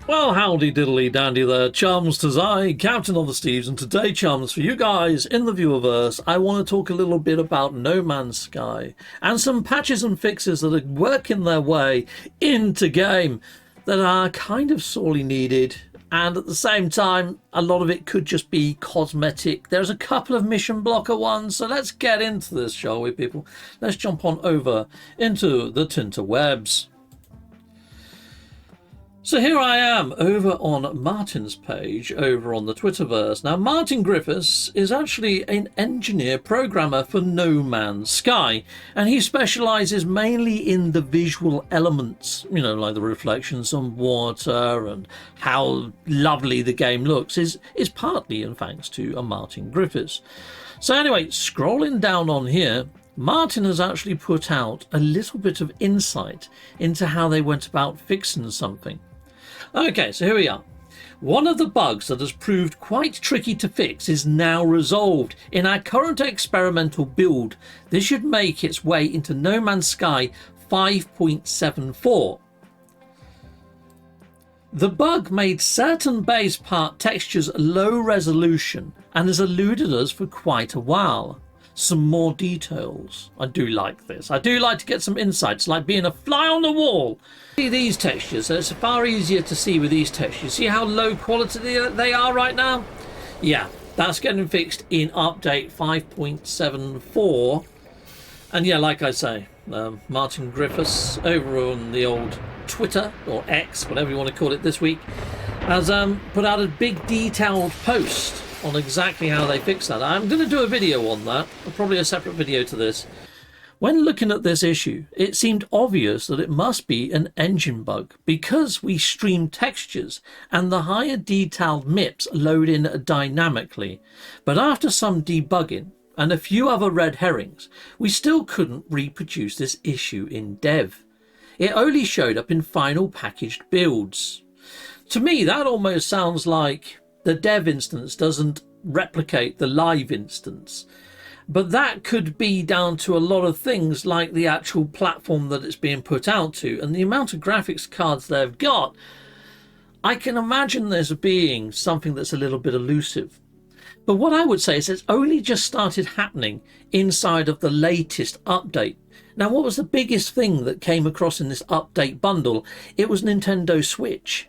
Well, howdy diddly dandy there, chums. 'Tis I, Captain of the Steves, and today, chums, for you guys in the viewerverse, I want to talk a little bit about No Man's Sky and some patches and fixes that are working their way into game that are kind of sorely needed, and at the same time, a lot of it could just be cosmetic. There's a couple of mission blocker ones, so let's get into this, shall we, people? Let's jump on over into the Tinterwebs. So here I am over on Martin's page over on the Twitterverse. Now, Martin Griffiths is actually an engineer programmer for No Man's Sky, and he specializes mainly in the visual elements, you know, like the reflections on water and how lovely the game looks is partly in thanks to a Martin Griffiths. So anyway, scrolling down on here, Martin has actually put out a little bit of insight into how they went about fixing something. Okay, so here we are. One of the bugs that has proved quite tricky to fix is now resolved in our current experimental build. This should make its way into No Man's Sky 5.74. The bug made certain base part textures low resolution and has eluded us for quite a while. Some more details. I do like this. I do like to get some insights, like being a fly on the wall. See these textures, so it's far easier to see with these textures. See how low quality they are right now? Yeah, that's getting fixed in update 5.74. And yeah, like I say, Martin Griffiths over on the old Twitter, or X, whatever you want to call it this week, has put out a big detailed post on exactly how they fix that. I'm going to do a video on that, probably a separate video to this. When looking at this issue, it seemed obvious that it must be an engine bug because we stream textures and the higher detailed MIPs load in dynamically. But after some debugging and a few other red herrings, we still couldn't reproduce this issue in dev. It only showed up in final packaged builds. To me, that almost sounds like the dev instance doesn't replicate the live instance. But that could be down to a lot of things like the actual platform that it's being put out to and the amount of graphics cards they've got. I can imagine this being something that's a little bit elusive. But what I would say is it's only just started happening inside of the latest update. Now, what was the biggest thing that came across in this update bundle? It was Nintendo Switch.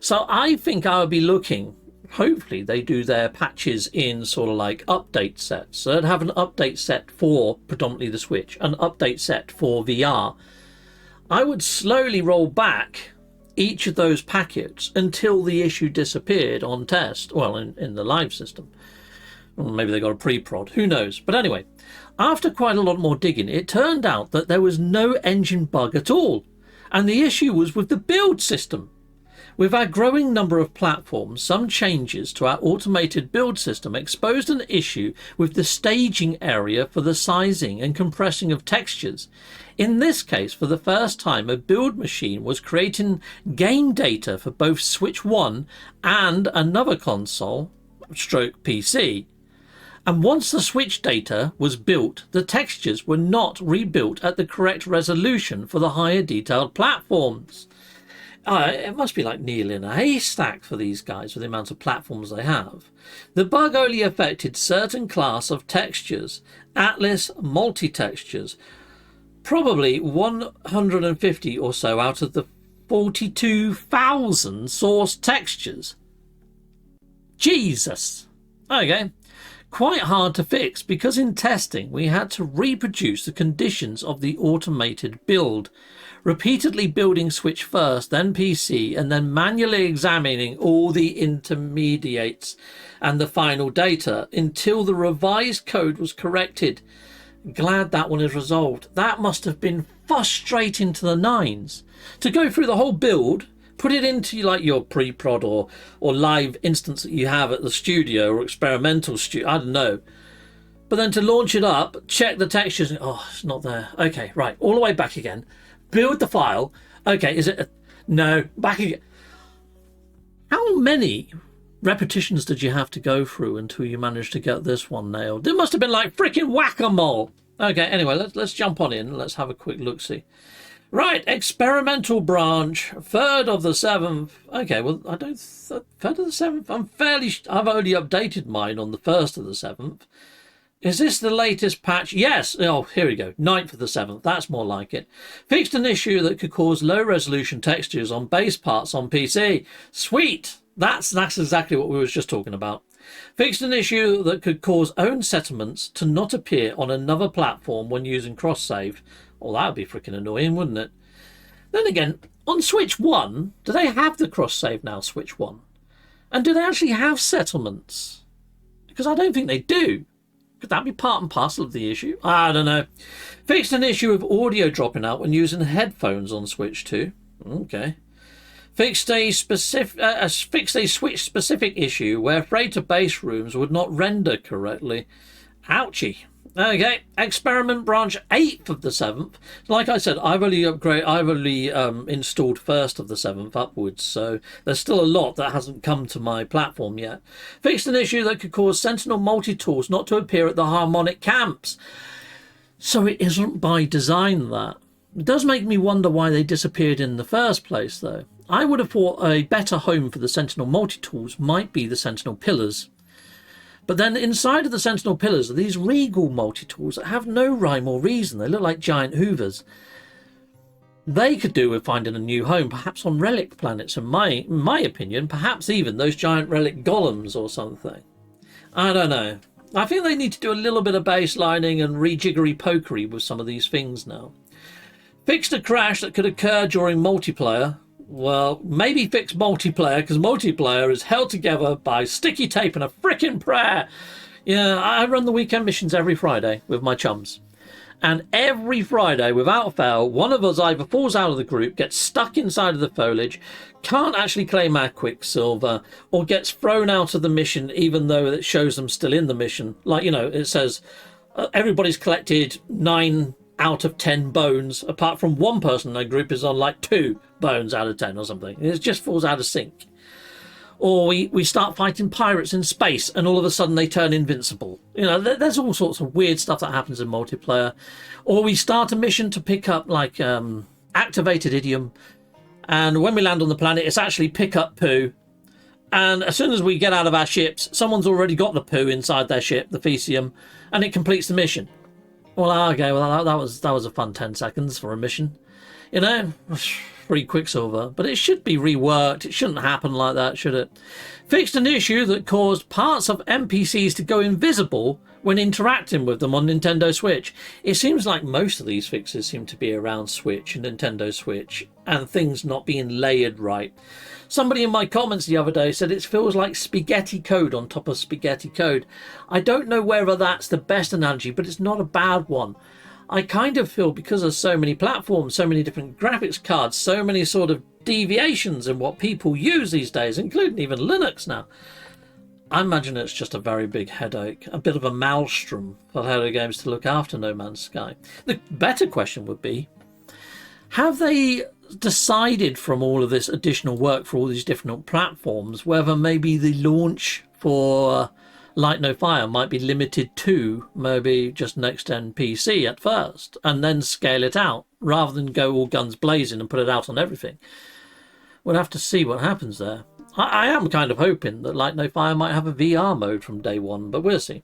So I think I would be looking, hopefully they do their patches in sort of like update sets. So they'd have an update set for predominantly the Switch, an update set for VR. I would slowly roll back each of those packets until the issue disappeared on test, well, in the live system. Or maybe they got a pre-prod, who knows. But anyway, after quite a lot more digging, it turned out that there was no engine bug at all. And the issue was with the build system. With our growing number of platforms, some changes to our automated build system exposed an issue with the staging area for the sizing and compressing of textures. In this case, for the first time, a build machine was creating game data for both Switch 1 and another console, stroke PC. And once the Switch data was built, the textures were not rebuilt at the correct resolution for the higher detailed platforms. It must be like needle in a haystack for these guys with the amount of platforms they have. The bug only affected certain class of textures, Atlas multi-textures, probably 150 or so out of the 42,000 source textures. Jesus! Okay. Quite hard to fix because in testing we had to reproduce the conditions of the automated build, repeatedly building Switch first, then PC, and then manually examining all the intermediates and the final data until the revised code was corrected. Glad that one is resolved. That must have been frustrating to the nines. To go through the whole build, put it into like your pre-prod or live instance that you have at the studio or experimental studio, I don't know. But then to launch it up, check the textures, and, oh, it's not there. Okay, right, all the way back again. Build the file. Okay, is it? No, back again. How many repetitions did you have to go through until you managed to get this one nailed? It must have been like freaking whack-a-mole. Okay, anyway, let's jump on in. Let's have a quick look-see. Right, experimental branch, 3rd of the 7th. Okay, well, I don't... 3rd of the 7th? I've only updated mine on the 1st of the 7th. Is this the latest patch? Yes. Oh, here we go. 9th of the 7th. That's more like it. Fixed an issue that could cause low-resolution textures on base parts on PC. Sweet. That's exactly what we were just talking about. Fixed an issue that could cause own settlements to not appear on another platform when using cross-save. Well, that would be freaking annoying, wouldn't it? Then again, on Switch 1, do they have the cross-save now, Switch 1? And do they actually have settlements? Because I don't think they do. Could that be part and parcel of the issue? I don't know. Fixed an issue of audio dropping out when using headphones on Switch 2. Okay. Fixed a Switch-specific issue where freighter-base rooms would not render correctly. Ouchie. Okay, experiment branch 8th of the 7th. Like I said, I've only installed 1st of the 7th upwards, so there's still a lot that hasn't come to my platform yet. Fixed an issue that could cause Sentinel multi-tools not to appear at the harmonic camps. So it isn't by design, that. It does make me wonder why they disappeared in the first place, though. I would have thought a better home for the Sentinel multi-tools might be the Sentinel pillars. But then inside of the Sentinel pillars are these regal multi-tools that have no rhyme or reason. They look like giant hoovers. They could do with finding a new home, perhaps on relic planets, in my opinion, perhaps even those giant relic golems or something. I don't know. I think they need to do a little bit of baselining and rejiggery-pokery with some of these things now. Fixed a crash that could occur during multiplayer. Well, maybe fix multiplayer, because multiplayer is held together by sticky tape and a frickin' prayer. Yeah, I run the weekend missions every Friday with my chums. And every Friday, without fail, one of us either falls out of the group, gets stuck inside of the foliage, can't actually claim our Quicksilver, or gets thrown out of the mission even though it shows them still in the mission. Like, you know, it says everybody's collected 9 out of 10 bones, apart from one person in the group is on like 2 bones out of 10 or something. It just falls out of sync. Or we start fighting pirates in space and all of a sudden they turn invincible. You know, there's all sorts of weird stuff that happens in multiplayer. Or we start a mission to pick up like activated idiom, and when we land on the planet it's actually pick up poo, and as soon as we get out of our ships someone's already got the poo inside their ship, the Fecium, and it completes the mission. Well, okay, well that was a fun 10 seconds for a mission. You know, free Quicksilver, but it should be reworked. It shouldn't happen like that, should it? Fixed an issue that caused parts of NPCs to go invisible when interacting with them on Nintendo Switch. It seems like most of these fixes seem to be around Switch and Nintendo Switch, and things not being layered right. Somebody in my comments the other day said it feels like spaghetti code on top of spaghetti code. I don't know whether that's the best analogy, but it's not a bad one. I kind of feel because there's so many platforms, so many different graphics cards, so many sort of deviations in what people use these days, including even Linux now. I imagine it's just a very big headache, a bit of a maelstrom for Hello Games to look after No Man's Sky. The better question would be, have they decided from all of this additional work for all these different platforms whether maybe the launch for Light No Fire might be limited to maybe just next-gen PC at first and then scale it out rather than go all guns blazing and put it out on everything? We'll have to see what happens there. I am kind of hoping that Light No Fire might have a VR mode from day one, but we'll see.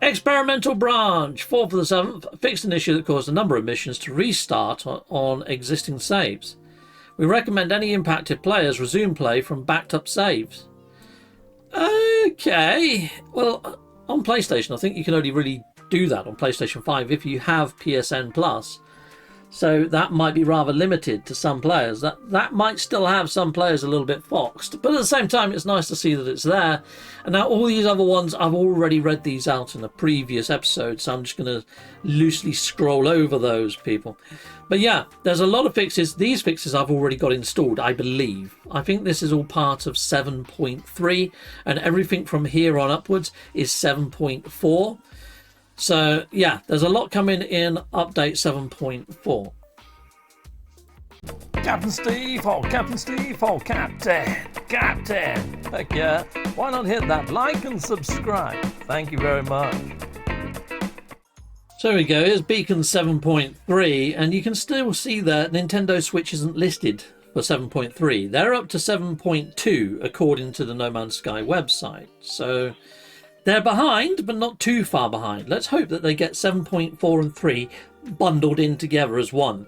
Experimental branch, 4th of the 7th, fixed an issue that caused a number of missions to restart on existing saves. We recommend any impacted players resume play from backed up saves. Okay, well, on PlayStation, I think you can only really do that on PlayStation 5 if you have PSN Plus. So that might be rather limited to some players. That might still have some players a little bit foxed. But at the same time, it's nice to see that it's there. And now all these other ones, I've already read these out in a previous episode. So I'm just going to loosely scroll over those people. But yeah, there's a lot of fixes. These fixes I've already got installed, I believe. I think this is all part of 7.3. And everything from here on upwards is 7.4. So yeah, there's a lot coming in update 7.4. Captain Steve, oh Captain Steve, oh Captain. Heck yeah, why not hit that like and subscribe? Thank you very much. So here we go, here's Beacon 7.3, and you can still see that Nintendo Switch isn't listed for 7.3. They're up to 7.2 according to the No Man's Sky website. So they're behind, but not too far behind. Let's hope that they get 7.4 and 3 bundled in together as one.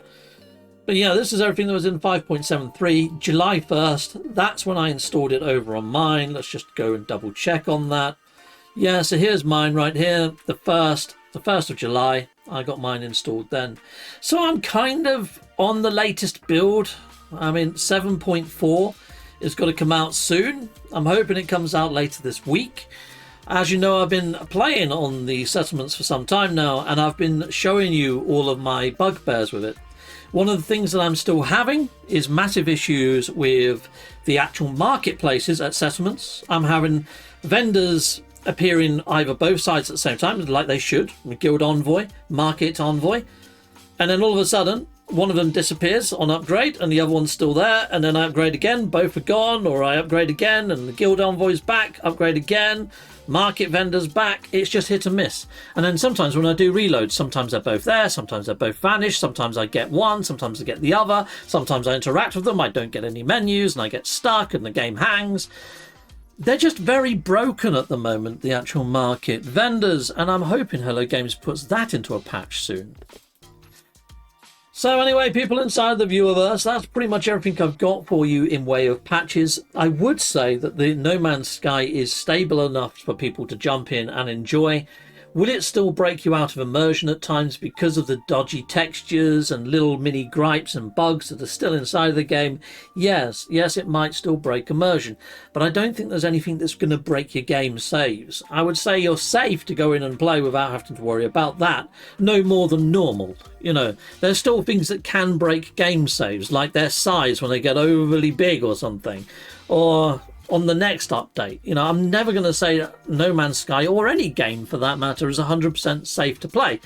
But yeah, this is everything that was in 5.73. July 1st, that's when I installed it over on mine. Let's just go and double check on that. Yeah, so here's mine right here, the 1st of July. I got mine installed then. So I'm kind of on the latest build. I mean, 7.4 is going to come out soon. I'm hoping it comes out later this week. As you know, I've been playing on the settlements for some time now, and I've been showing you all of my bugbears with it. One of the things that I'm still having is massive issues with the actual marketplaces at settlements. I'm having vendors appearing either both sides at the same time, like they should, Guild Envoy, Market Envoy, and then all of a sudden one of them disappears on upgrade and the other one's still there, and then I upgrade again, both are gone, or I upgrade again and the Guild Envoy's back, upgrade again, market vendors back. It's just hit and miss. And then sometimes when I do reloads, sometimes they're both there, sometimes they're both vanished, sometimes I get one, sometimes I get the other, sometimes I interact with them, I don't get any menus and I get stuck and the game hangs. They're just very broken at the moment, the actual market vendors, and I'm hoping Hello Games puts that into a patch soon. So anyway, people inside the viewerverse, that's pretty much everything I've got for you in way of patches. I would say that the No Man's Sky is stable enough for people to jump in and enjoy. Will it still break you out of immersion at times because of the dodgy textures and little mini gripes and bugs that are still inside of the game? Yes, it might still break immersion, but I don't think there's anything that's going to break your game saves. I would say you're safe to go in and play without having to worry about that, no more than normal. You know, there's still things that can break game saves, like their size when they get overly big or something, or on the next update. You know, I'm never going to say that No Man's Sky, or any game for that matter, is 100% safe to play.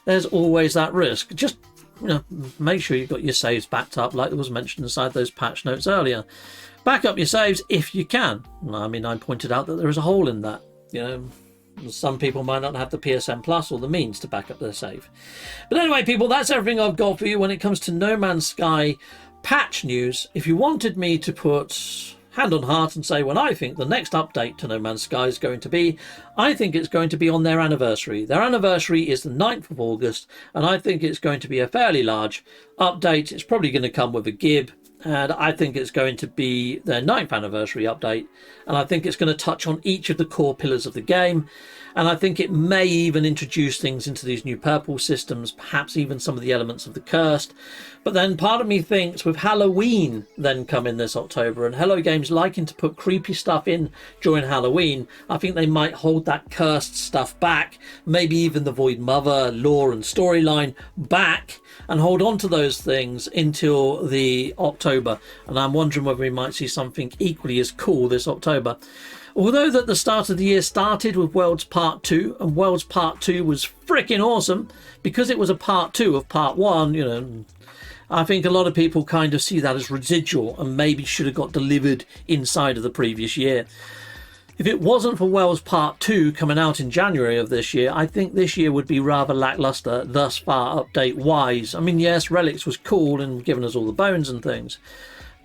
There's always that risk. Just, you know, make sure you've got your saves backed up, like it was mentioned inside those patch notes earlier. Back up your saves if you can. I mean, I pointed out that there is a hole in that. You know, some people might not have the PSN Plus or the means to back up their save. But anyway, people, that's everything I've got for you when it comes to No Man's Sky patch news. If you wanted me to put hand on heart and say when I think the next update to No Man's Sky is going to be, I think it's going to be on their anniversary. Their anniversary is the 9th of August, and I think it's going to be a fairly large update. It's probably going to come with a gib, and I think it's going to be their 9th anniversary update, and I think it's going to touch on each of the core pillars of the game. And I think it may even introduce things into these new purple systems, perhaps even some of the elements of the cursed. But then part of me thinks with Halloween then coming this October, and Hello Games liking to put creepy stuff in during Halloween, I think they might hold that cursed stuff back, maybe even the Void Mother lore and storyline back, and hold on to those things until the October. And I'm wondering whether we might see something equally as cool this October. Although that the start of the year started with Worlds Part 2, and Worlds Part 2 was freaking awesome, because it was a Part 2 of Part 1, you know, I think a lot of people kind of see that as residual and maybe should have got delivered inside of the previous year. If it wasn't for Worlds Part 2 coming out in January of this year, I think this year would be rather lackluster thus far update-wise. I mean, yes, Relics was cool and given us all the bones and things,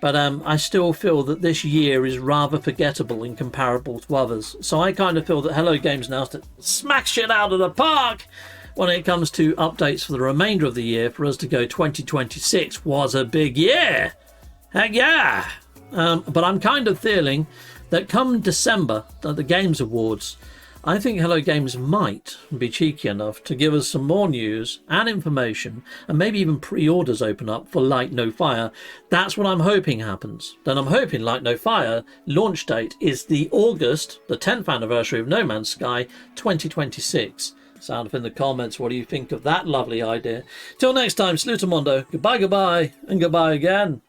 but I still feel that this year is rather forgettable and comparable to others. So I kind of feel that Hello Games now to smack shit out of the park when it comes to updates for the remainder of the year. For us to go 2026 was a big year. Heck yeah. But I'm kind of feeling that come December, at the Games Awards, I think Hello Games might be cheeky enough to give us some more news and information, and maybe even pre-orders open up for Light No Fire. That's what I'm hoping happens. Then I'm hoping Light No Fire launch date is the August, the 10th anniversary of No Man's Sky 2026. Sound off in the comments. What do you think of that lovely idea? Till next time, Salutamondo. Goodbye, and goodbye again.